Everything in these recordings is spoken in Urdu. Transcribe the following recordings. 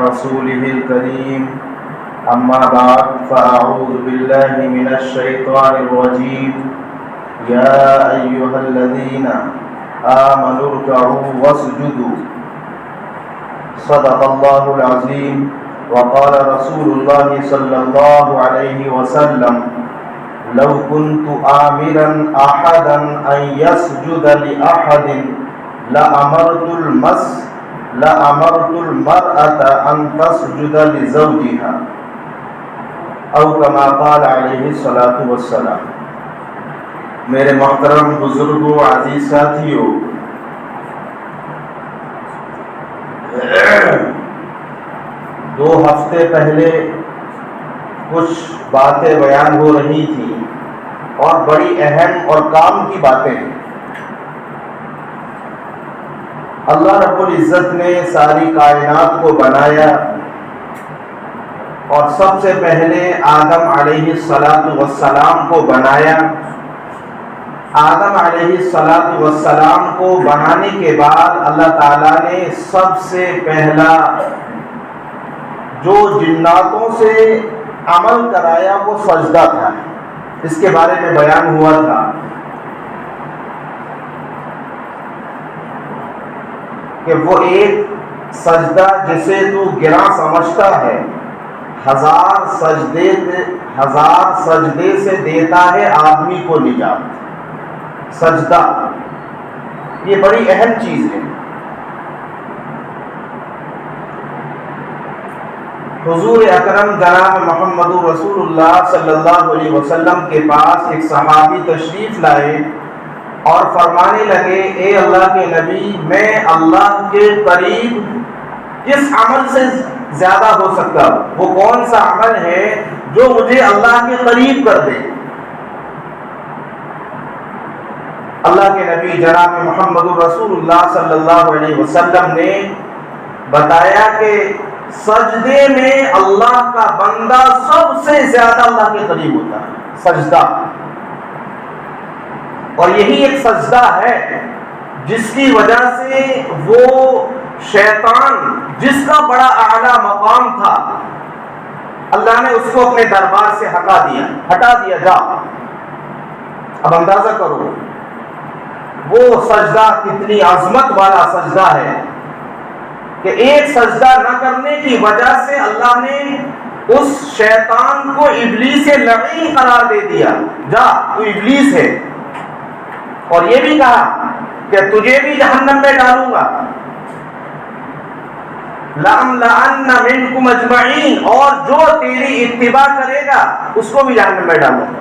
رسوله الكريم أما بعد فأعوذ بالله من الشيطان الرجيم يا أيها الذين آمنوا اركعوا واسجدوا صدق الله العظيم وقال رسول الله صلى الله عليه وسلم لو كنت آمرا أحدا أن يسجد لأحد لأمرت المرأة أن تسجد لزوجها او كما قال علیہ الصلوۃ والسلام۔ میرے محترم بزرگوں، عزیز ساتھیوں، دو ہفتے پہلے کچھ باتیں بیان ہو رہی تھیں اور بڑی اہم اور کام کی باتیں۔ اللہ رب العزت نے ساری کائنات کو بنایا اور سب سے پہلے آدم علیہ السلام کو بنایا۔ آدم علیہ السلام کو بنانے کے بعد اللہ تعالیٰ نے سب سے پہلا جو جناتوں سے عمل کرایا وہ سجدہ تھا۔ اس کے بارے میں بیان ہوا تھا کہ وہ ایک سجدہ جسے تو گراں سمجھتا ہے، ہزار سجدے سے دیتا ہے آدمی کو نجات۔ سجدہ یہ بڑی اہم چیز ہے۔ حضور اکرم جناب محمد رسول اللہ صلی اللہ علیہ وسلم کے پاس ایک صحابی تشریف لائے اور فرمانے لگے، اے اللہ کے نبی، میں اللہ کے قریب کس عمل سے زیادہ ہو سکتا ہوں؟ وہ کون سا عمل ہے جو مجھے اللہ کے قریب کر دے؟ اللہ کے نبی جناب محمد رسول اللہ صلی اللہ علیہ وسلم نے بتایا کہ سجدے میں اللہ کا بندہ سب سے زیادہ اللہ کے قریب ہوتا ہے۔ سجدہ، اور یہی ایک سجدہ ہے جس کی وجہ سے وہ شیطان جس کا بڑا اعلیٰ مقام تھا، اللہ نے اس کو اپنے دربار سے ہٹا دیا جا۔ اب اندازہ کرو وہ سجدہ کتنی عظمت والا سجدہ ہے کہ ایک سجدہ نہ کرنے کی وجہ سے اللہ نے اس شیطان کو ابلیس لعین قرار دے دیا، جا تو ابلیس ہے، اور یہ بھی کہا کہ تجھے بھی جہنم میں ڈالوں گا، لَأَمْلَأَنَّ مِنْكُمْ أَجْمَعِينَ، اور جو تیری اتباع کرے گا اس کو بھی جہنم میں ڈالوں گا۔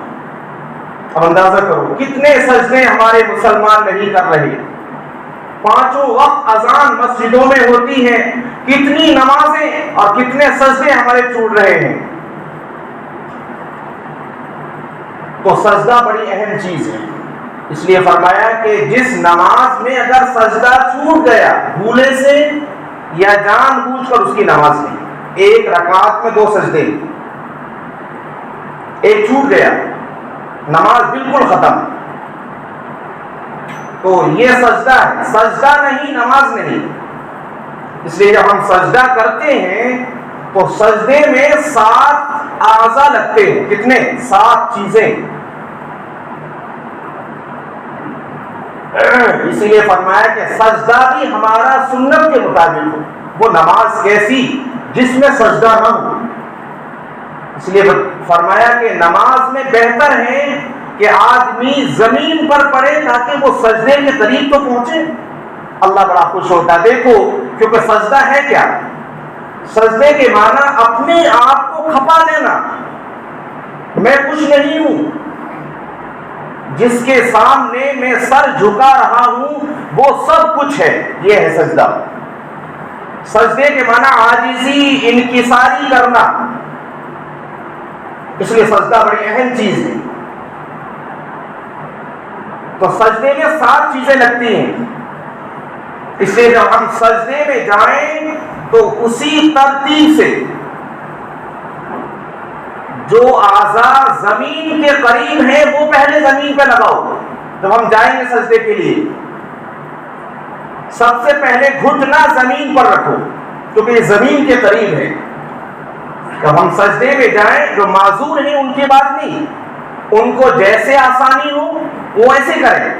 اب اندازہ کرو کتنے سجدے ہمارے مسلمان نہیں کر رہے۔ پانچوں وقت اذان مسجدوں میں ہوتی ہے، کتنی نمازیں اور کتنے سجدے ہمارے چھوٹ رہے ہیں۔ تو سجدہ بڑی اہم چیز ہے، اس لیے فرمایا کہ جس نماز میں اگر سجدہ چھوٹ گیا بھولے سے یا جان بوجھ کر، اس کی نماز نہیں۔ ایک رکعت میں دو سجدے، ایک چھوٹ گیا، نماز بالکل ختم۔ تو یہ سجدہ ہے، سجدہ نہیں نماز نہیں۔ اس لیے جب ہم سجدہ کرتے ہیں تو سجدے میں 7 اعضاء لگتے ہیں۔ کتنے؟ 7 چیزیں۔ اس لیے فرمایا کہ سجدہ بھی ہمارا سنت کے مطابق ہو۔ وہ نماز کیسی جس میں سجدہ نہ ہو؟ اس لیے فرمایا کہ نماز میں بہتر ہے کہ آدمی زمین پر پڑے تاکہ وہ سجدے کے قریب تو پہنچے۔ اللہ بڑا خوش ہوتا ہے۔ دیکھو، کیونکہ سجدہ ہے کیا؟ سجدے کے معنی اپنے آپ کو کھپا دینا، میں کچھ نہیں ہوں، جس کے سامنے میں سر جھکا رہا ہوں وہ سب کچھ ہے، یہ ہے سجدہ۔ سجدے کے معنی عاجزی، انکساری کرنا۔ اس لیے سجدہ بڑی اہم چیز ہے۔ تو سجدے میں 7 چیزیں لگتی ہیں۔ اس لیے جب ہم سجدے میں جائیں تو اسی ترتیب سے جو اعضاء زمین کے قریب ہیں وہ پہلے زمین پہ لگاؤ۔ جب ہم جائیں گے سجدے کے لیے سب سے پہلے گھٹنا زمین پر رکھو، کیونکہ یہ زمین کے قریب ہے. جب ہم سجدے میں جائیں جو معذور ہیں ان کی بات نہیں، ان کو جیسے آسانی ہو وہ ایسے کریں.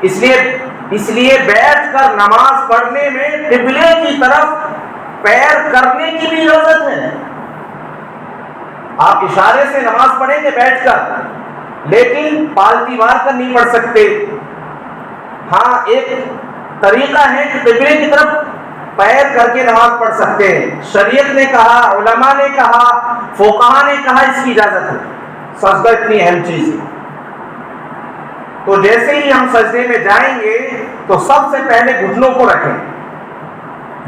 اس لیے بیٹھ کر نماز پڑھنے میں قبلے کی طرف پیر کرنے کی بھی اجازت ہے. آپ اشارے سے نماز پڑھیں گے بیٹھ کر، لیکن پالتی مار کر نہیں پڑھ سکتے. ہاں ایک طریقہ ہے کہ قبلے کی طرف پیر کر کے نماز پڑھ سکتے ہیں. شریعت نے کہا، علماء نے کہا، فقہاء نے کہا اس کی اجازت ہے. سجدہ اتنی اہم چیز ہے. تو جیسے ہی ہم سجدے میں جائیں گے تو سب سے پہلے گھٹنوں کو رکھیں.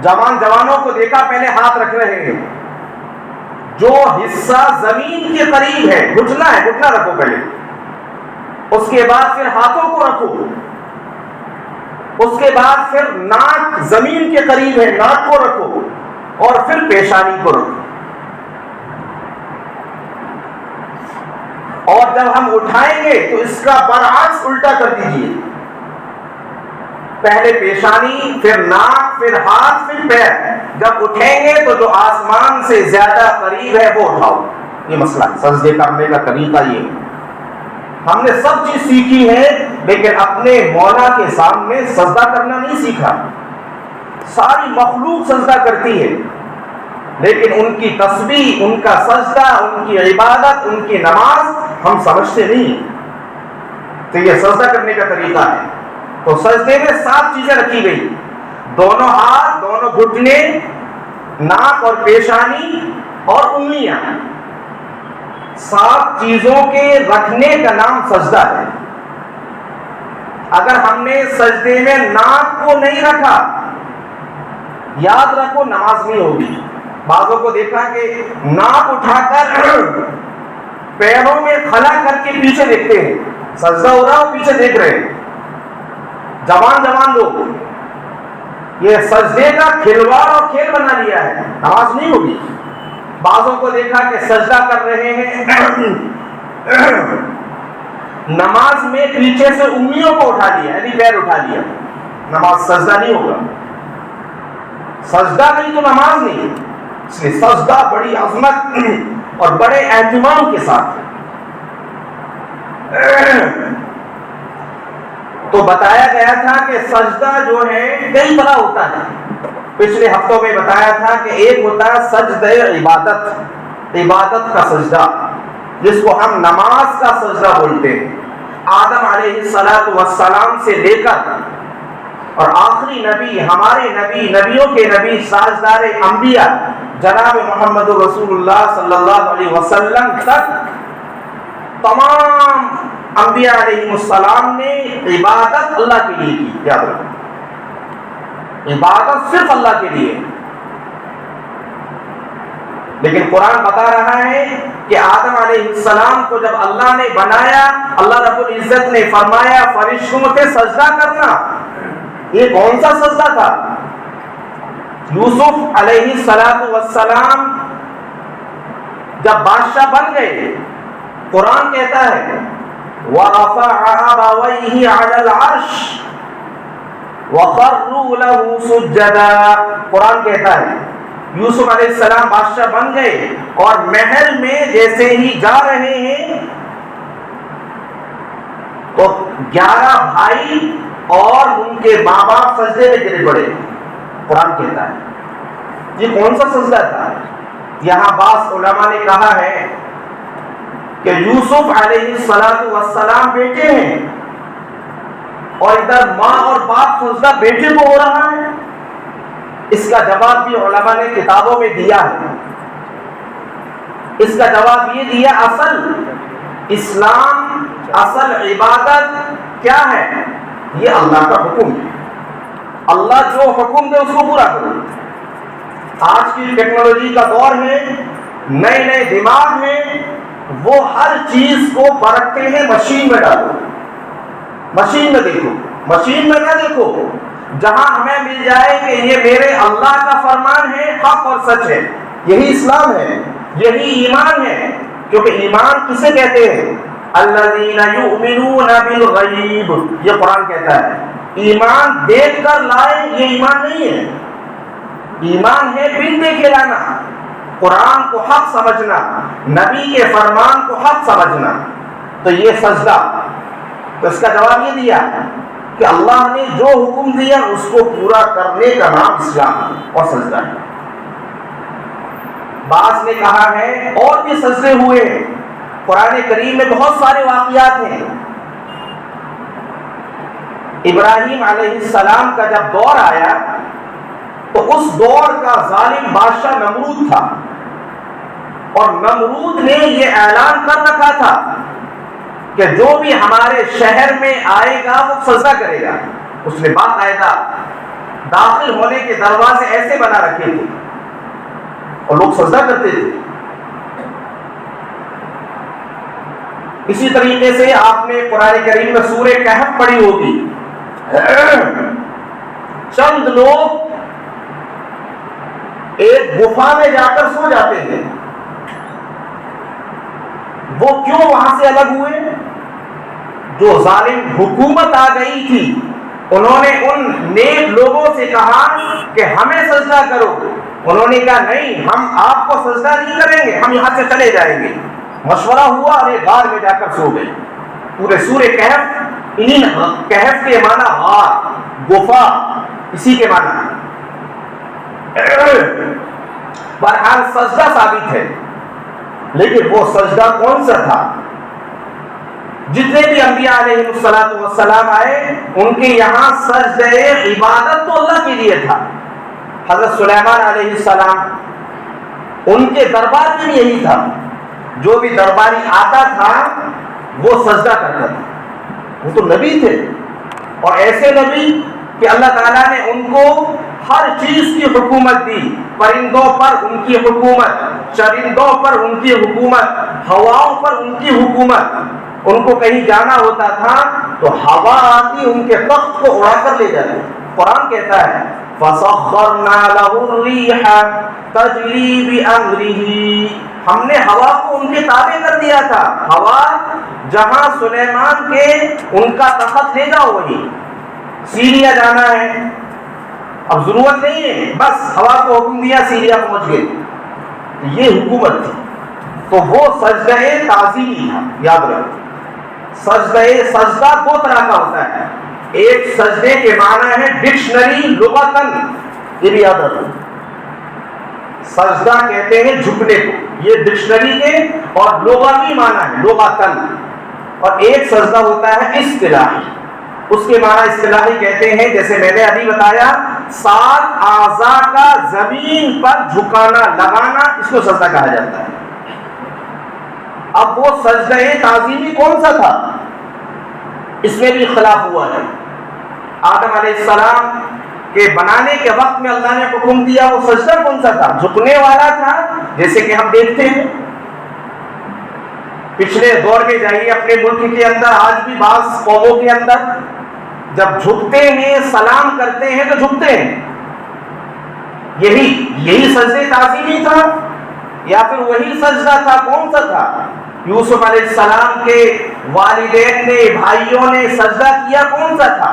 جوانوں کو دیکھا پہلے ہاتھ رکھ رہے ہیں. جو حصہ زمین کے قریب ہے گھٹنا رکھو پہلے، اس کے بعد پھر ہاتھوں کو رکھو، اس کے بعد پھر ناک زمین کے قریب ہے ناک کو رکھو، اور پھر پیشانی کو رکھو. اور جب ہم اٹھائیں گے تو اس کا برعکس الٹا کر دیجیے. پہلے پیشانی، پھر ناک، پھر ہاتھ، پھر پیر. جب اٹھیں گے تو جو آسمان سے زیادہ قریب ہے وہ اٹھاؤ. یہ مسئلہ سجدے کرنے کا طریقہ یہ ہے. ہم نے سب چیز سیکھی ہے لیکن اپنے مولا کے سامنے سجدہ کرنا نہیں سیکھا. ساری مخلوق سجدہ کرتی ہے لیکن ان کی تسبیح، ان کا سجدہ، ان کی عبادت، ان کی نماز ہم سمجھتے نہیں. تو یہ سجدہ کرنے کا طریقہ ہے. تو سجدے میں 7 چیزیں رکھی گئی: دونوں ہاتھ، دونوں گھٹنے، ناک اور پیشانی اور انگلیاں. 7 چیزوں کے رکھنے کا نام سجدہ ہے. اگر ہم نے سجدے میں ناک کو نہیں رکھا، یاد رکھو نماز نہیں ہوگی. بعضوں کو دیکھا کہ ناک اٹھا کر پیروں میں کھلا کر کے پیچھے دیکھتے ہیں، سجدہ ہو رہا وہ پیچھے دیکھ رہے ہیں. جوان لوگ یہ سجدے کا کھلواڑ اور کھیل بنا لیا ہے، نماز نہیں ہوگی. بعضوں کو دیکھا کہ سجدہ کر رہے ہیں نماز میں پیچھے سے انگلیوں کو اٹھا لیا، یعنی پیر اٹھا لیا. نماز سجدہ نہیں ہوگا. سجدہ نہیں تو نماز نہیں. اس لیے سجدہ بڑی عظمت اور بڑے اہتمام کے ساتھ. تو بتایا گیا تھا کہ سجدہ جو ہے کئی طرح ہوتا ہے. پچھلے ہفتوں میں بتایا تھا کہ ایک ہوتا ہے سجدہ عبادت کا سجدہ، جس کو ہم نماز کا سجدہ بولتے ہیں. آدم علیہ السلام سے لے کر اور آخری نبی، ہمارے نبیوں کے نبی، ساجدار انبیاء جناب محمد رسول اللہ صلی اللہ علیہ وسلم تک تمام انبیاء علیہ السلام نے عبادت اللہ کے لیے کی. یاد رکھو عبادت صرف اللہ کے لیے. لیکن قرآن بتا رہا ہے کہ آدم علیہ السلام کو جب اللہ نے بنایا، اللہ رب العزت نے فرمایا فرشتوں سے سجدہ کرنا. یہ کون سا سجدہ تھا؟ یوسف علیہ السلام جب بادشاہ بن گئے، قرآن کہتا ہے وَرَفَعَ أَبَوَيْهِ عَلَى الْعَرْشِ وَخَرُّوا لَهُ سُجَّدًا. قرآن کہتا ہے یوسف علیہ السلام بادشاہ بن گئے اور محل میں جیسے ہی جا رہے ہیں تو 11 بھائی اور ان کے ماں باپ سجدے میں گر پڑے. قرآن کہتا ہے یہ کون سا سجدہ تھا؟ یہاں بعض علماء نے کہا ہے کہ یوسف علیہ السلام بیٹے ہیں اور ادھر ماں اور باپ سجدہ بیٹے کو ہو رہا ہے. اس کا جواب بھی علماء نے کتابوں میں دیا ہے. اس کا جواب یہ دیا اصل اسلام، اصل عبادت کیا ہے؟ یہ اللہ کا حکم ہے. اللہ جو حکم دے اس کو پورا کرو. آج کی ٹیکنالوجی کا دور ہے، نئے دماغ ہیں، وہ ہر چیز کو پرکھتے ہیں مشین میں ڈالو، مشین میں دیکھو، مشین میں نہ دیکھو. جہاں ہمیں مل جائے کہ یہ میرے اللہ کا فرمان ہے، حق اور سچ ہے، یہی اسلام ہے، یہی ایمان ہے. کیونکہ ایمان کسے کہتے ہیں؟ الذین یؤمنون بالغیب. یہ قرآن کہتا ہے ایمان دیکھ کر لائے یہ ایمان نہیں ہے. ایمان ہے بن دیکھے لانا، قرآن کو حق سمجھنا، نبی کے فرمان کو حق سمجھنا. تو یہ سجدہ، تو اس کا جواب یہ دیا کہ اللہ نے جو حکم دیا اس کو پورا کرنے کا نام اسلام اور سجدہ ہے. بعض نے کہا ہے اور بھی سجدے ہوئے ہیں، قرآن کریم میں بہت سارے واقعات ہیں. ابراہیم علیہ السلام کا جب دور آیا تو اس دور کا ظالم بادشاہ نمرود تھا، اور نمرود نے یہ اعلان کر رکھا تھا کہ جو بھی ہمارے شہر میں آئے گا وہ سجدہ کرے گا. اس نے باقاعدہ داخل ہونے کے دروازے ایسے بنا رکھے تھے اور لوگ سجدہ کرتے تھے. اسی طریقے سے آپ نے قرآن کریم میں سورہ کہف پڑھی ہوگی. چند لوگ ایک گفا میں جا کر سو جاتے ہیں. وہ کیوں وہاں سے الگ ہوئے؟ جو ظالم حکومت آ گئی تھی انہوں نے ان نیک لوگوں سے کہا کہ ہمیں سجدہ کرو. انہوں نے کہا نہیں، ہم آپ کو سجدہ نہیں کریں گے، ہم یہاں سے چلے جائیں گے. مشورہ ہوا اور ایک غار میں جا کر سو گئے. پورے سورہ کہف، کہف کے معنی غار، گفا، اسی کے معنی. بہرحال سجدہ ثابت ہے، لیکن وہ سجدہ کون سا تھا؟ جتنے بھی انبیاء علیہ السلام آئے ان کے یہاں سجدہ عبادت تو اللہ کے لیے تھا. حضرت سلیمان علیہ السلام، ان کے دربار میں یہی تھا. جو بھی درباری آتا تھا وہ سجدہ کرتا تھا. وہ تو نبی تھے، اور ایسے نبی کہ اللہ تعالیٰ نے ان کو ہر چیز کی حکومت دی. پرندوں پر ان کی حکومت، چرندوں پر ان کی حکومت، ہواؤں پر ان کی حکومت. ان کو کہیں جانا ہوتا تھا تو ہوا آتی ان کے تخت کو اڑا کر لے جاتی. قرآن کہتا ہے فَسَخَّرْنَا لَهُ الرِّيحَ تَجْرِي بِأَمْرِهِ، ہم نے ہوا کو ان کے تابع کر دیا تھا. ہوا جہاں سلیمان کے ان کا تخت لے جاؤ وہی. سیریا جانا ہے، اب ضرورت نہیں ہے، بس ہوا کو حکم دیا سیریا پہنچ گئے. یہ حکومت تھی. تو وہ سجدہ تعظیمی تھا. یاد رکھو سجدہ دو طرح کا ہوتا ہے. ایک سجدے کے معنی ہے ڈکشنری لغتن، یہ بھی یاد رکھو. سجدہ کہتے ہیں جھکنے کو، یہ ڈکشنری کے اور لغوی معنی ہے لغتن. اور ایک سجدہ ہوتا ہے اصطلاحی. اس کے معنی اصطلاحی کہتے ہیں جیسے میں نے ابھی بتایا 7 اعضاء کا زمین پر جھکانا لگانا، اس کو سجدہ کہا جاتا ہے. اب وہ سجدہ تعظیمی کون سا تھا؟ اس میں بھی اختلاف ہوا ہے. آدم علیہ السلام کے بنانے کے وقت میں اللہ نے حکم دیا وہ سجدہ کون سا تھا؟ جھکنے والا تھا، جیسے کہ ہم دیکھتے ہیں پچھلے دور میں جائیے اپنے ملک کے اندر، آج بھی بعض قوموں کے اندر جب جھکتے ہیں سلام کرتے ہیں تو جھکتے ہیں. یہی سجدہ تعظیمی تھا یا پھر وہی سجدہ تھا؟ کون سا تھا؟ یوسف علیہ السلام کے والدین نے، بھائیوں نے سجدہ کیا، کون سا تھا؟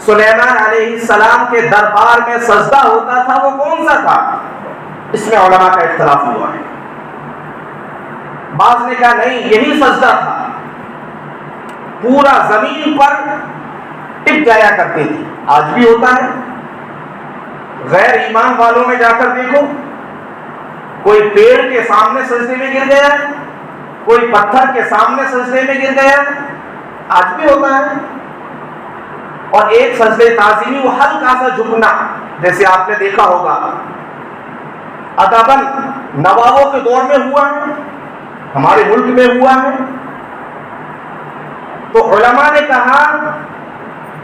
سلیمان علیہ السلام کے دربار میں سجدہ ہوتا تھا، وہ کون سا تھا؟ اس میں علماء کا اختلاف ہوا ہے. بعض نے کہا نہیں یہی سجدہ تھا. پورا زمین پر ٹک جایا کرتے تھے. آج بھی ہوتا ہے. غیر ایمان والوں میں جا کر دیکھو، کوئی پیڑ کے سامنے سجدے میں گر گیا، کوئی پتھر کے سامنے سجدے میں گر گیا. آج بھی ہوتا ہے. اور ایک سجدہ تعظیمی وہ ہلکا سا جھکنا، جیسے آپ نے دیکھا ہوگا ادباً نوابوں کے دور میں ہوا ہے، ہمارے ملک میں ہوا ہے. تو علماء نے کہا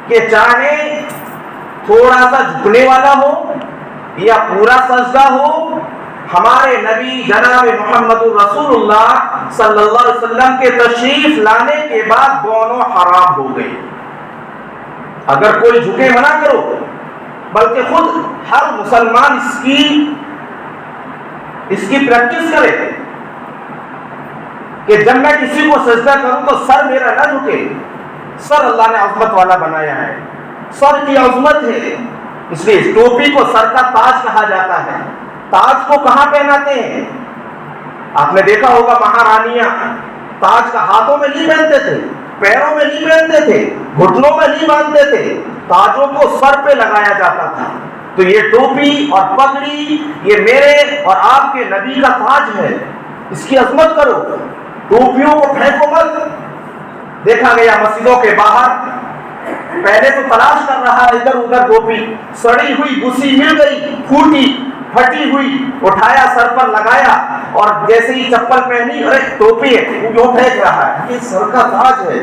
کہ چاہے تھوڑا سا جھکنے والا ہو یا پورا سجدہ ہو، ہمارے نبی جناب محمد رسول اللہ صلی اللہ علیہ وسلم کے تشریف لانے کے بعد دونوں حرام ہو گئے. اگر کوئی جھکے منع کرو، بلکہ خود ہر مسلمان اس کی پریکٹس کرے کہ جب میں کسی کو سجدہ کروں تو سر میرا نہ جھکے. سر اللہ نے عظمت والا بنایا ہے، سر کی عظمت ہے. اس لیے اس ٹوپی کو سر کا تاج کہا جاتا ہے۔ تاج کو کہاں پہناتے ہیں؟ آپ نے دیکھا ہوگا مہارانیاں تاج کا ہاتھوں میں نہیں پہنتے تھے، پیروں میں نہیں پہنتے تھے، گھٹنوں میں نہیں باندھتے تھے، تاجوں کو سر پہ لگایا جاتا تھا۔ تو یہ ٹوپی اور پگڑی یہ میرے اور آپ کے نبی کا تاج ہے، اس کی عظمت کرو، ٹوپیوں کو پھینکو مت۔ دیکھا گیا مسجدوں کے باہر پہلے تو تلاش کر رہا ادھر ادھر ٹوپی، سڑی ہوئی بسی مل گئی، پھوٹی پھٹی ہوئی، اٹھایا سر پر لگایا، اور جیسے ہی چپل پہنی ارے ٹوپی ہے وہ پھینک رہا ہے۔ یہ سر کا تاج ہے۔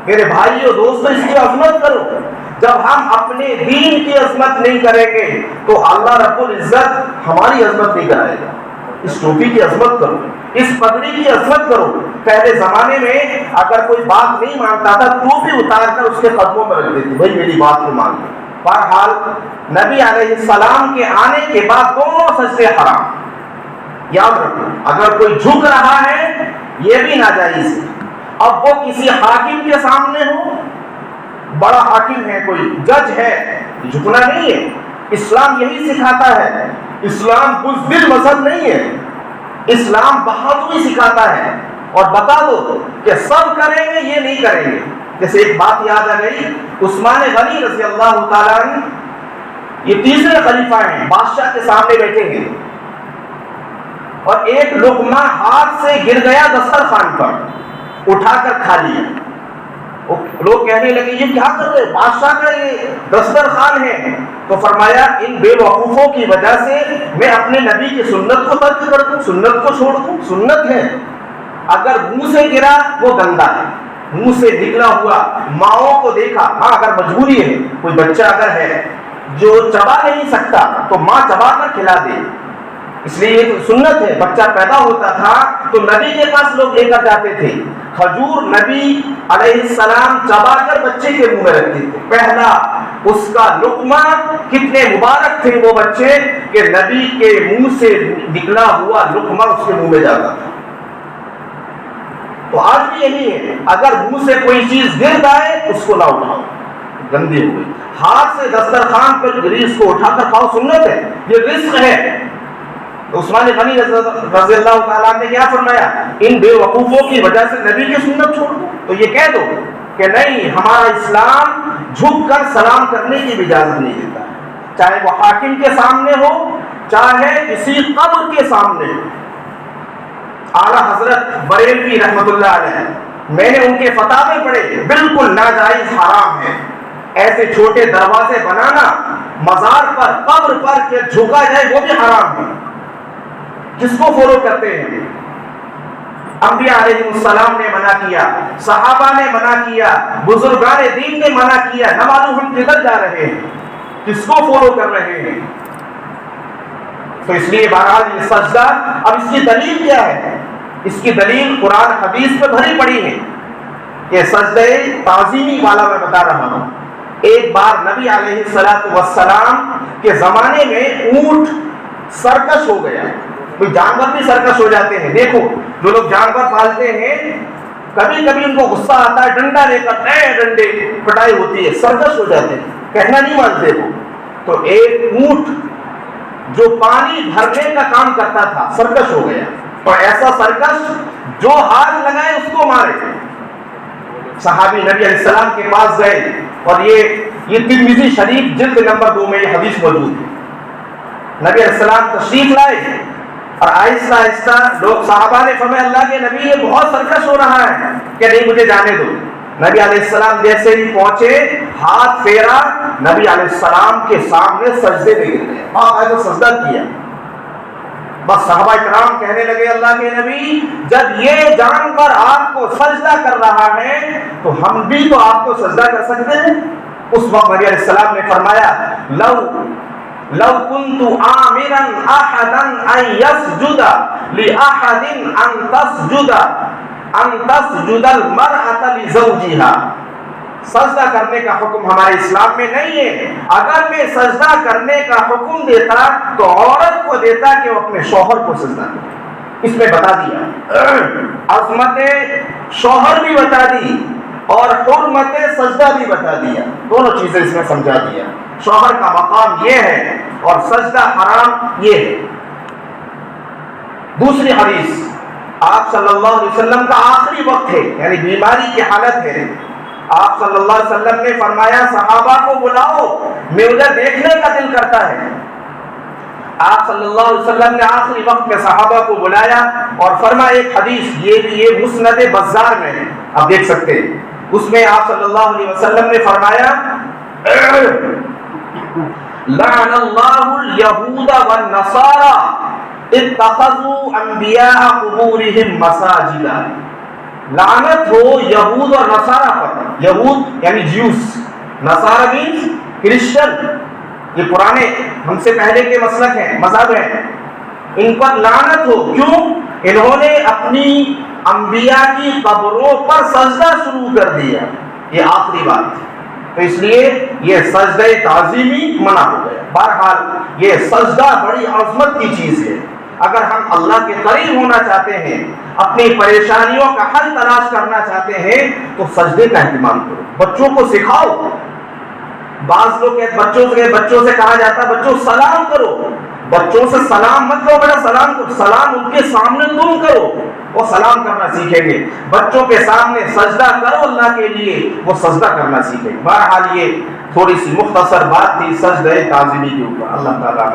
میرے بھائیو دوستو، اس کی عظمت کرو۔ جب ہم اپنے دین کی عظمت نہیں کریں گے تو اللہ رب العزت ہماری عظمت نہیں کرائے گا۔ اس ٹوپی کی عظمت کرو، اس پگڑی کی عظمت کرو۔ پہلے زمانے میں اگر کوئی بات نہیں مانتا تھا ٹوپی اتار کر اس کے قدموں میں رکھ دیتے، بھائی میری بات کو مان لو۔ بہرحال نبی علیہ السلام کے آنے کے بعد دونوں سجدے حرام۔ یاد رکھو، اگر کوئی جھک رہا ہے یہ بھی ناجائز ہے۔ اب وہ کسی حاکم کے سامنے ہو، بڑا حاکم ہے، کوئی جج ہے، جھکنا نہیں ہے۔ اسلام یہی سکھاتا ہے۔ اسلام بزدل مذہب نہیں ہے، اسلام بہادری سکھاتا ہے۔ اور بتا دو کہ سب کریں گے یہ نہیں کریں گے۔ جیسے ایک بات یاد آ گئی، عثمان غنی رضی اللہ تعالیٰ عنہ یہ تیسرے خلیفہ ہیں، بادشاہ کے سامنے بیٹھے ہیں اور ایک لقمہ ہاتھ سے گر گیا دسترخوان پر، اٹھا کر کھا لیا۔ لوگ کہنے لگے یہ کیا کر رہے، بادشاہ کا یہ دسترخوان ہے۔ تو فرمایا ان بے وقوفوں کی وجہ سے میں اپنے نبی کی سنت کو ترک کر دوں، سنت کو چھوڑ دوں؟ سنت ہے، اگر منہ سے گرا وہ گندا ہے، منہ سے نکلا ہوا ماؤں کو دیکھا، ہاں اگر مجبوری ہے، کوئی بچہ اگر ہے جو چبا نہیں سکتا تو ماں چبا کر کھلا دے، اس لیے یہ سنت ہے۔ بچہ پیدا ہوتا تھا تو نبی کے پاس لوگ لے کر جاتے تھے، کھجور نبی علیہ السلام چبا کر بچے کے منہ میں رکھتے تھے۔ پہلا اس کا لقمہ کتنے مبارک تھے وہ بچے کہ نبی کے منہ سے نکلا ہوا لقمہ اس کے منہ میں جاتا تھا۔ تو آج بھی یہی ہے، اگر منہ سے کوئی چیز گر جائے اس کو نہ اٹھاؤ، گندی ہو گئی۔ ہاتھ سے دسترخوان پر گری اس کو اٹھا کر کھاؤ، سنت ہے، یہ رزق ہے۔ عثمان غنی رضی اللہ تعالیٰ نے کیا فرمایا، ان بے وقوفوں کی وجہ سے نبی کی سنت چھوڑ دو؟ تو یہ کہہ دو کہ نہیں، ہمارا اسلام جھک کر سلام کرنے کی بھی اجازت نہیں دیتا، چاہے وہ حاکم کے سامنے ہو چاہے کسی قبر کے سامنے ہو۔ اعلیٰ حضرت بریلوی رحمۃ اللہ علیہ، میں نے ان کے فتاوے پڑھے، بالکل ناجائز، حرام ہے ایسے چھوٹے دروازے بنانا مزار پر، قبر پر کہ جھکا جائے، وہ بھی حرام ہے۔ کس کو فالو کرتے ہیں؟ انبیاء علیہ السلام نے منع کیا، صحابہ نے منع کیا، بزرگان دین نے منع کیا، نہ معلوم ہم کدھر جا رہے ہیں، کس کو فالو کر رہے ہیں؟ تو اس لیے بہرحال یہ سجدہ، اب اس کی دلیل کیا ہے؟ اس کی دلیل قرآن حدیث میں بھری پڑی ہے کہ سجدہ تعظیمی والا میں بتا رہا ہوں۔ ایک بار نبی علیہ السلام کے زمانے میں اونٹ سرکش ہو گیا، کوئی جانور بھی سرکش ہو جاتے ہیں۔ دیکھو جو لوگ جانور پالتے ہیں کبھی کبھی ان کو غصہ آتا ہے، ڈنڈا لے کر نئے ڈنڈے پٹائی ہوتی ہے، سرکش ہو جاتے ہیں، کہنا نہیں مانتے وہ۔ تو ایک اونٹ جو پانی بھرنے کا کام کرتا تھا سرکش ہو گیا، اور ایسا سرکش جو ہاتھ لگائے اس کو مارے۔ صحابی نبی علیہ السلام کے پاس گئے، اور یہ ترمذی شریف جلد نمبر 2 میں یہ حدیث موجود ہے۔ نبی علیہ السلام تشریف لائے اور آہستہ آہستہ لوگ، صحابہ نے فرمایا اللہ کے نبی یہ بہت سرکش ہو رہا ہے کہ نہیں مجھے جانے دو۔ نبی علیہ السلام جیسے ہی پہنچے، ہاتھ پھیرا، نبی علیہ السلام کے سامنے سجدے میں گر گئے، باقاعدہ سجدہ کیا۔ بس صحابہ کرام کہنے لگے اللہ کے نبی جب یہ جانور آپ کو سجدہ کر رہا ہے تو ہم بھی تو آپ کو سجدہ کر سکتے ہیں۔ اس وقت نبی علیہ السلام نے فرمایا لو كنت آمرا احدا ان يسجد لاحد ان تسجد المرأة لزوجها۔ سجدہ کرنے کا حکم ہمارے اسلام میں نہیں ہے، اگر میں سجدہ کرنے کا حکم دیتا تو عورت کو دیتا کہ وہ اپنے شوہر کو سجدہ کرے۔ اس میں بتا دیا عظمت شوہر بھی بتا دی، اور حرمت سجدہ بھی بتا دیا، دونوں چیزیں اس میں سمجھا دیا۔ شوہر کا مقام یہ ہے اور سجدہ حرام یہ ہے۔ دوسری حدیث، آپ صلی اللہ علیہ وسلم کا آخری وقت ہے، یعنی بیماری کی حالت ہے، آپ صلی اللہ علیہ وسلم نے فرمایا صحابہ کو بلاؤ، میں ادھر دیکھنے کا دل کرتا ہے۔ آپ صلی اللہ علیہ وسلم نے آخری وقت میں صحابہ کو بلایا اور فرمایا، ایک حدیث یہ مسند بزار میں ہے، آپ دیکھ سکتے ہیں، اس میں آپ صلی اللہ علیہ وسلم نے فرمایا لعن اللہ الیہود والنصارى اتخذوا انبیاء قبورہم مساجدا، لعنت ہو یہود اور نصارہ پر۔ یہود یعنی جیوس، نصارہ مینز کرسچن، یہ پرانے ہم سے پہلے کے مسلک ہیں، مذہب ہیں، ان پر لعنت ہو۔ کیوں؟ انہوں نے اپنی انبیاء کی قبروں پر سجدہ شروع کر دیا۔ یہ آخری بات، تو اس لیے یہ سجدہ تعظیمی منع ہو گیا۔ بہرحال یہ سجدہ بڑی عظمت کی چیز ہے۔ اگر ہم اللہ کے قریب ہونا چاہتے ہیں، اپنی پریشانیوں کا حل تلاش کرنا چاہتے ہیں، تو سجدے کا اہتمام کرو، بچوں کو سکھاؤ۔ بعض لوگ بچوں سے کہا جاتا ہے بچوں سلام کرو، بچوں سے سلام مت کرو، بیٹا سلام کرو، سلام ان کے سامنے تم کرو، وہ سلام کرنا سیکھیں گے۔ بچوں کے سامنے سجدہ کرو اللہ کے لیے، وہ سجدہ کرنا سیکھیں گے۔ بہرحال یہ تھوڑی سی مختصر بات تھی سجدہ تعظیمی کے اوپر۔ اللہ تعالیٰ